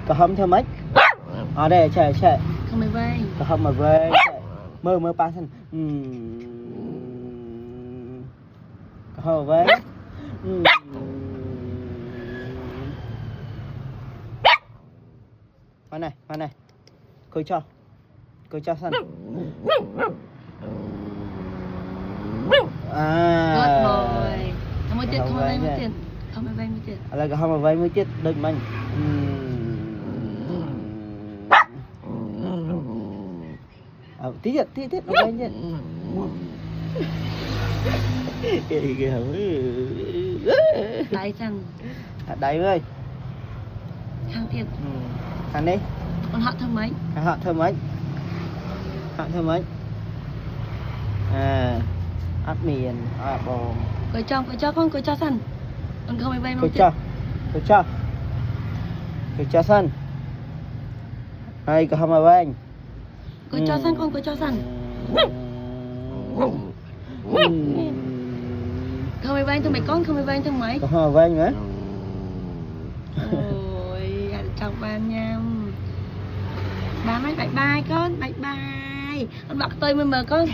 có hâm theo mấy ở đây chạy chạy không mày vay có hâm mà về mơ mơ ba thân có hâm về mà này coi cho sân rồi không mới chết không mày vay mới chết không mày vay mới chết là cái hâm mà về mới chết đừng mình tí tiết nó về nhé cái hâm đại chân đầy ơi hàng tiền thằng đi còn họ thơm mấy họ thơm mấy ắt miền bò coi cho con coi cho sân con không mày vay mới coi chết cho sân đây có hâm mà về coi cho sân con coi cho sân không mày vay thằng mày con không mày vay thằng mấy có hâm mà về nữa ôi chào bạn nha ba nói bye bye con bye bye con bạc tôi mới mờ con